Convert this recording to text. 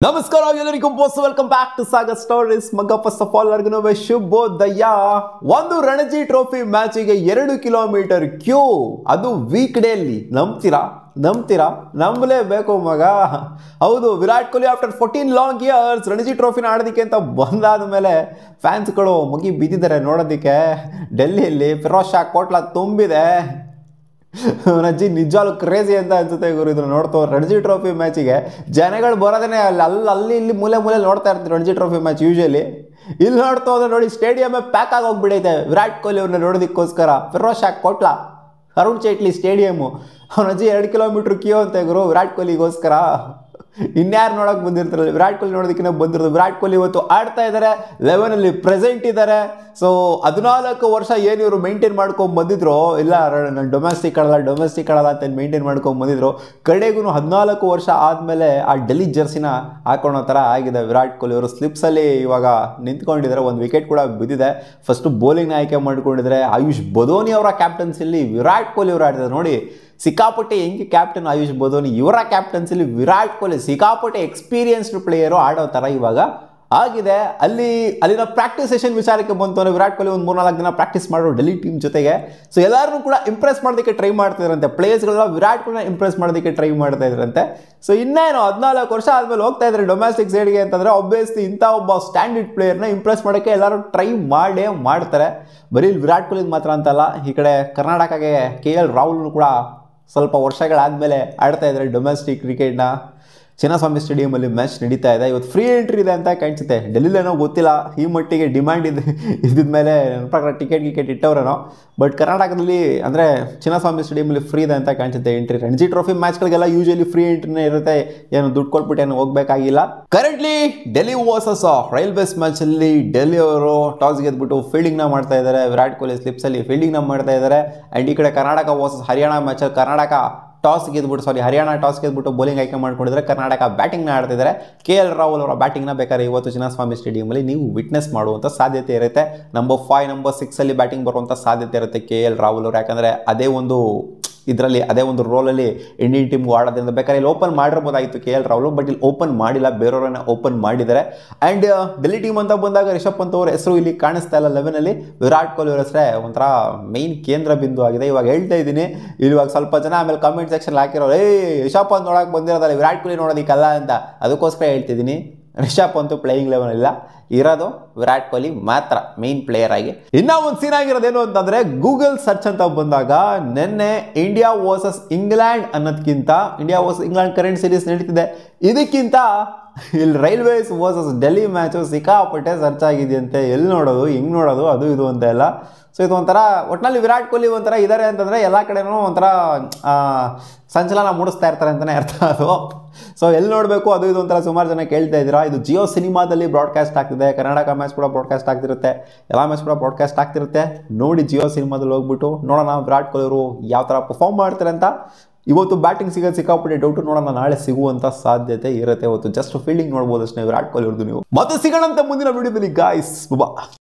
ನಮಸ್ಕಾರ ಎಲ್ಲರಿಗೂ welcome back to Sagar stories ಮಗ ಫಸ್ಟ್ ಆಫ್ ಆಲ್ ಎಲ್ಲರಿಗೂ ಶುಭೋದಯ ಒಂದು ರಣಜಿ ಟ್ರೋಫಿ ಮ್ಯಾಚಿಗೆ 2 ಕಿಲೋಮೀಟರ್ ಕ್ಯೂ ಅದು ವೀಕ್ ಡೇ ಅಲ್ಲಿ ನಂಬ್ತೀರಾ ನಂಬಲೇಬೇಕು ಮಗ ಹೌದು Virat Kohli after 14 long years Ranji ಟ್ರೋಫಿನ ಆಡೋದಕ್ಕೆ ಅಂತ ಬಂದಾದ ಮೇಲೆ ಫ್ಯಾನ್ಸ್ಗಳು ಮುಗಿ ಬಿದ್ದಿದ್ದಾರೆ ನೋಡೋದಕ್ಕೆ ಡೆಲ್ಲಿಯಲ್ಲಿ ಫಿರೋಜ್ ಶಾ ಕೋಟ್ಲಾ ತುಂಬಿದೆ ರಣಜಿ ನಿಜವಾಗ್ಲೂ ಕ್ರೇಜಿ ಅಂತ ಅನ್ಸುತ್ತೆ ಗುರು ಇದನ್ನ ನೋಡ್ತಾ ರಣಜಿ ಟ್ರೋಫಿ ಮ್ಯಾಚಿಗೆ ಜನಗಳು ಬರೋದೇ ಅಲ್ಲಿ ಇಲ್ಲಿ ಮೂಲೆ ನೋಡ್ತಾ ಇರ್ತೀವಿ ರಣಜಿ ಟ್ರೋಫಿ ಮ್ಯಾಚ್ ಯೂಶಲಿ ಇಲ್ಲಿ ನೋಡ್ತಾ ಹೋದ್ರೆ ನೋಡಿ ಸ್ಟೇಡಿಯಂ ಪ್ಯಾಕ್ ಆಗಿ ಹೋಗ್ಬಿಡೈತೆ ವಿರಾಟ್ ಕೊಹ್ಲಿ ಅವ್ರನ್ನ ನೋಡೋದಕ್ಕೋಸ್ಕರ Firoz Shah Kotla Arun Jaitley stadium Ranji 2 kilometre queue ಅಂತ ಗುರು ವಿರಾಟ್ ಕೊಹ್ಲಿಗೋಸ್ಕರ ಇನ್ಯಾರು ನೋಡೋಕೆ ಬಂದಿರ್ತಾರಲ್ಲ ವಿರಾಟ್ ಕೊಹ್ಲಿ ನೋಡೋದಕ್ಕಿಂತ ಬಂದಿರೋದು ವಿರಾಟ್ ಕೊಹ್ಲಿ ಇವತ್ತು ಆಡ್ತಾ ಇದ್ದಾರೆ 11 ಅಲ್ಲಿ ಪ್ರೆಸೆಂಟ್ ಇದ್ದಾರೆ ಸೊ 14 ವರ್ಷ ಏನು ಇವರು ಮೇಂಟೈನ್ ಮಾಡ್ಕೊಂಡು ಬಂದಿದ್ರು ಇಲ್ಲ ನಾನು ಡೊಮೆಸ್ಟಿಕ್ ಆಡಲ್ಲ ಅಂತ ಮೇಂಟೈನ್ ಮಾಡ್ಕೊಂಡು ಬಂದಿದ್ರು ಕಡೆಗೂ 14 ವರ್ಷ ಆದಮೇಲೆ ಆ ಡೆಲ್ಲಿ ಜರ್ಸಿನ ಹಾಕೊಳ್ಳೋ ಥರ ಆಗಿದೆ ವಿರಾಟ್ ಕೊಹ್ಲಿ ಅವರು ಸ್ಲಿಪ್ಸಲ್ಲಿ ಇವಾಗ ನಿಂತ್ಕೊಂಡಿದ್ದಾರೆ ಒಂದು ವಿಕೆಟ್ ಕೂಡ ಬಿದ್ದಿದೆ ಫಸ್ಟು ಬೌಲಿಂಗ್ನ ಆಯ್ಕೆ ಮಾಡ್ಕೊಂಡಿದ್ದಾರೆ ಆಯುಷ್ ಬದೋನಿ ಅವರ ಕ್ಯಾಪ್ಟನ್ಸಿಯಲ್ಲಿ ವಿರಾಟ್ ಕೊಹ್ಲಿ ಅವರು ಆಡ್ತಿದ್ದಾರೆ ನೋಡಿ ಸಿಕ್ಕಾಪಟ್ಟೆ ಹೆಂಗೆ ಕ್ಯಾಪ್ಟನ್ ಆಯುಷ್ ಬದೋನಿ ಇವರ ಕ್ಯಾಪ್ಟನ್ಸಿಲಿ ವಿರಾಟ್ ಕೊಹ್ಲಿ ಸಿಕ್ಕಾಪಟ್ಟೆ ಎಕ್ಸ್ಪೀರಿಯನ್ಸ್ಡ್ ಪ್ಲೇಯರು ಆಡೋ ಥರ ಇವಾಗ ಆಗಿದೆ ಅಲ್ಲಿನ ಪ್ರಾಕ್ಟೀಸ್ ಸೆಷನ್ ವಿಚಾರಕ್ಕೆ ಬಂತು ಅಂದರೆ ವಿರಾಟ್ ಕೊಹ್ಲಿ ಒಂದು 3-4 ದಿನ ಪ್ರಾಕ್ಟೀಸ್ ಮಾಡೋ ಡೆಲ್ಲಿ ಟೀಮ್ ಜೊತೆಗೆ ಸೊ ಎಲ್ಲರೂ ಕೂಡ ಇಂಪ್ರೆಸ್ ಮಾಡೋದಕ್ಕೆ ಟ್ರೈ ಮಾಡ್ತಿದ್ರಂತೆ ಪ್ಲೇಯರ್ಸ್ಗಳೆಲ್ಲ ವಿರಾಟ್ ಕೊಹ್ಲಿನ ಇಂಪ್ರೆಸ್ ಮಾಡೋದಕ್ಕೆ ಟ್ರೈ ಮಾಡ್ತಾ ಇದ್ರಂತೆ ಸೊ ಇನ್ನೇನು 14 ವರ್ಷ ಆದಮೇಲೆ ಹೋಗ್ತಾ ಇದ್ದಾರೆ ಡೊಮೆಸ್ಟಿಕ್ ಸೈಡ್ಗೆ ಅಂತಂದರೆ ಆಬ್ವಿಯಸ್ಲಿ ಇಂಥ ಒಬ್ಬ ಸ್ಟ್ಯಾಂಡರ್ಡ್ ಪ್ಲೇಯರ್ನ ಇಂಪ್ರೆಸ್ ಮಾಡೋಕ್ಕೆ ಎಲ್ಲರೂ ಟ್ರೈ ಮಾಡ್ತಾರೆ ಬರೀ ವಿರಾಟ್ ಕೊಹ್ಲಿ ಮಾತ್ರ ಅಂತಲ್ಲ ಈ ಕಡೆ ಕರ್ನಾಟಕಗೆ KL ರಾಹುಲ್ನು ಕೂಡ ಸ್ವಲ್ಪ ವರ್ಷಗಳಾದಮೇಲೆ ಆಡ್ತಾ ಇದ್ದಾರೆ ಡೊಮೆಸ್ಟಿಕ್ ಕ್ರಿಕೆಟ್ನ ಚಿನ್ನಸ್ವಾಮಿ ಸ್ಟೇಡಿಯಮಲ್ಲಿ ಮ್ಯಾಚ್ ನಡೀತಾ ಇದೆ ಇವತ್ತು ಫ್ರೀ ಎಂಟ್ರಿ ಇದೆ ಅಂತ ಕಾಣಿಸುತ್ತೆ ಡೆಲ್ಲಿಲೇನೋ ಗೊತ್ತಿಲ್ಲ ಈ ಮಟ್ಟಿಗೆ ಡಿಮ್ಯಾಂಡ್ ಇದ್ದಿದ್ಮೇಲೆ ನನ್ನ ಪ್ರಕಾರ ಟಿಕೆಟ್ ಇಟ್ಟವ್ರೇನೋ ಬಟ್ ಕರ್ನಾಟಕದಲ್ಲಿ ಅಂದರೆ ಚಿನ್ನಸ್ವಾಮಿ ಸ್ಟೇಡಿಯಮಲ್ಲಿ ಫ್ರೀ ಇದೆ ಅಂತ ಕಾಣಿಸುತ್ತೆ ಎಂಟ್ರಿ ರಣಜಿ ಟ್ರೋಫಿ ಮ್ಯಾಚ್ಗಳಿಗೆಲ್ಲ ಯೂಶಲಿ ಫ್ರೀ ಎಂಟ್ರಿನೇ ಇರುತ್ತೆ ಏನು ದುಡ್ಡು ಕೊಟ್ಬಿಟ್ಟು ಏನು ಹೋಗಬೇಕಾಗಿಲ್ಲ ಕರೆಂಟ್ಲಿ ಡೆಲ್ಲಿ ವರ್ಸಸ್ ರೈಲ್ವೇಸ್ ಮ್ಯಾಚಲ್ಲಿ ಡೆಲ್ಲಿ ಅವರು ಟಾಸ್ ಗೆದ್ಬಿಟ್ಟು ಫೀಲ್ಡಿಂಗ್ನ ಮಾಡ್ತಾ ಇದ್ದಾರೆ ವಿರಾಟ್ ಕೊಹ್ಲಿ ಸ್ಲಿಪ್ಸಲ್ಲಿ ಫೀಲ್ಡಿಂಗ್ನ ಮಾಡ್ತಾ ಇದ್ದಾರೆ ಆ್ಯಂಡ್ ಈ ಕಡೆ ಕರ್ನಾಟಕ ವರ್ಸಸ್ ಹರಿಯಾಣ ಮ್ಯಾಚಲ್ಲಿ ಹರಿಯಾಣ ಟಾಸ್ ಗೆದ್ಬಿಟ್ಟು ಬೌಲಿಂಗ್ ಆಯ್ಕೆ ಮಾಡ್ಕೊಂಡಿದ್ದಾರೆ ಕರ್ನಾಟಕ ಬ್ಯಾಟಿಂಗ್ನ ಆಡ್ತಿದ್ದಾರೆ KL ರಾಹುಲ್ ಅವರ ಬ್ಯಾಟಿಂಗ್ನ ಬೇಕಾದ್ರೆ ಇವತ್ತು ಚಿನ್ನಸ್ವಾಮಿ ಸ್ಟೇಡಿಯಮಲ್ಲಿ ನೀವು ವಿಟ್ನೆಸ್ ಮಾಡುವಂಥ ಸಾಧ್ಯತೆ ಇರುತ್ತೆ ನಂಬರ್ 5 ನಂಬರ್ 6 ಅಲ್ಲಿ ಬ್ಯಾಟಿಂಗ್ ಬರುವಂಥ ಸಾಧ್ಯತೆ ಇರುತ್ತೆ KL ರಾಹುಲ್ ಅವರು ಯಾಕಂದರೆ ಅದೇ ಒಂದು ರೋಲಲ್ಲಿ ಇಂಡಿಯನ್ ಟೀಮ್ಗೂ ಆಡೋದ್ರಿಂದ ಬೇಕಾದ್ರೆ ಇಲ್ಲಿ ಓಪನ್ ಮಾಡಿರ್ಬೋದಾಗಿತ್ತು KL ರಾಹುಲ್ ಬಟ್ ಇಲ್ಲಿ ಓಪನ್ ಮಾಡಿಲ್ಲ ಬೇರೆಯವರನ್ನ ಓಪನ್ ಮಾಡಿದ್ದಾರೆ ಆ್ಯಂಡ್ ಡೆಲ್ಲಿ ಟೀಮ್ ಅಂತ ಬಂದಾಗ ರಿಷಬ್ ಪಂತ್ ಅವರ ಹೆಸರು ಇಲ್ಲಿ ಕಾಣಿಸ್ತಾ ಇಲ್ಲ 11 ಅಲ್ಲಿ ವಿರಾಟ್ ಕೊಹ್ಲಿ ಅವರ ಹೆಸರೇ ಒಂಥರ ಮೈನ್ ಕೇಂದ್ರ ಬಿಂದು ಆಗಿದೆ ಇವಾಗ ಹೇಳ್ತಾ ಇದ್ದೀನಿ ಇವಾಗ ಸ್ವಲ್ಪ ಜನ ಆಮೇಲೆ ಕಮೆಂಟ್ ಸೆಕ್ಷನ್ ಹಾಕಿರೋ ರಿಷಬ್ ಪಂತ್ ನೋಡೋಕೆ ಬಂದಿರೋದಲ್ಲ ವಿರಾಟ್ ಕೊಹ್ಲಿ ನೋಡೋದಕ್ಕಲ್ಲ ಅಂತ ಅದಕ್ಕೋಸ್ಕರ ಹೇಳ್ತಿದ್ದೀನಿ ರಿಷಬ್ ಪಂತ್ ಪ್ಲೇಯಿಂಗ್ ಲೆವೆನ್ ಇಲ್ಲ ಇರೋದು ವಿರಾಟ್ ಕೊಹ್ಲಿ ಮಾತ್ರ ಮೇನ್ ಪ್ಲೇಯರ್ ಆಗಿ ಇನ್ನೂ ಒಂದು ಸೀನ್ ಆಗಿರೋದೇನು ಅಂತಂದ್ರೆ ಗೂಗಲ್ ಸರ್ಚ್ ಅಂತ ಬಂದಾಗ ನಿನ್ನೆ ಇಂಡಿಯಾ ವರ್ಸಸ್ ಇಂಗ್ಲೆಂಡ್ ಅನ್ನೋದಕ್ಕಿಂತ India versus England current series ನಡೀತಿದೆ ಇದಕ್ಕಿಂತ ಇಲ್ಲಿ ರೈಲ್ವೇಸ್ ವರ್ಸಸ್ ಡೆಲ್ಲಿ ಮ್ಯಾಚು ಸಿಕ್ಕಾಪಟ್ಟೆ ಸರ್ಚ್ ಆಗಿದೆಯಂತೆ ಎಲ್ಲಿ ನೋಡೋದು ಹಿಂಗೆ ನೋಡೋದು ಅದು ಇದು ಅಂತ ಎಲ್ಲ ಸೊ ಇದು ಒಂಥರ ಒಟ್ಟಿನಲ್ಲಿ ವಿರಾಟ್ ಕೊಹ್ಲಿ ಒಂಥರ ಇದ್ದಾರೆ ಅಂತಂದರೆ ಎಲ್ಲ ಕಡೆನೂ ಒಂಥರ ಸಂಚಲನ ಮೂಡಿಸ್ತಾ ಇರ್ತಾರೆ ಅಂತಲೇ ಅರ್ಥ ಅದು ಸೊ ಎಲ್ಲಿ ನೋಡಬೇಕು ಅದು ಇದು ಒಂಥರ ಸುಮಾರು ಜನ ಕೇಳ್ತಾ ಇದ್ದೀರಾ ಇದು ಜಿಯೋ ಸಿನಿಮಾದಲ್ಲಿ ಬ್ರಾಡ್ಕಾಸ್ಟ್ ಆಗ್ತಿದೆ ಕರ್ನಾಟಕ ಮ್ಯಾಚ್ ಕೂಡ ಬ್ರಾಡ್ಕಾಸ್ಟ್ ಆಗ್ತಿರುತ್ತೆ ಎಲ್ಲ ಮ್ಯಾಚ್ ಕೂಡ ಬ್ರಾಡ್ಕಾಸ್ಟ್ ಆಗ್ತಿರುತ್ತೆ ನೋಡಿ ಜಿಯೋ ಸಿನಿಮಾದಲ್ಲಿ ಹೋಗ್ಬಿಟ್ಟು ನೋಡೋಣ ವಿರಾಟ್ ಕೊಹ್ಲಿ ಅವರು ಯಾವ ಥರ ಪರ್ಫಾರ್ಮ್ ಮಾಡ್ತಾರೆ ಅಂತ ಇವತ್ತು ಬ್ಯಾಟಿಂಗ್ ಸಿಕ್ಕಾಪಟ್ಟೆ ಡೌಟು ನೋಡೋಣ ನಾಳೆ ಸಿಗುವಂಥ ಸಾಧ್ಯತೆ ಇರುತ್ತೆ ಇವತ್ತು ಜಸ್ಟ್ ಫೀಲ್ಡಿಂಗ್ ನೋಡ್ಬೋದು ಅಷ್ಟೇ ವಿರಾಟ್ ಕೊಹ್ಲಿ ಅವ್ರದ್ದು ನೀವು ಮತ್ತೆ ಸಿಗೋಣಂತ ಮುಂದಿನ ವಿಡಿಯೋದಲ್ಲಿ ಗಾಯ್ಸ್ ಬಾ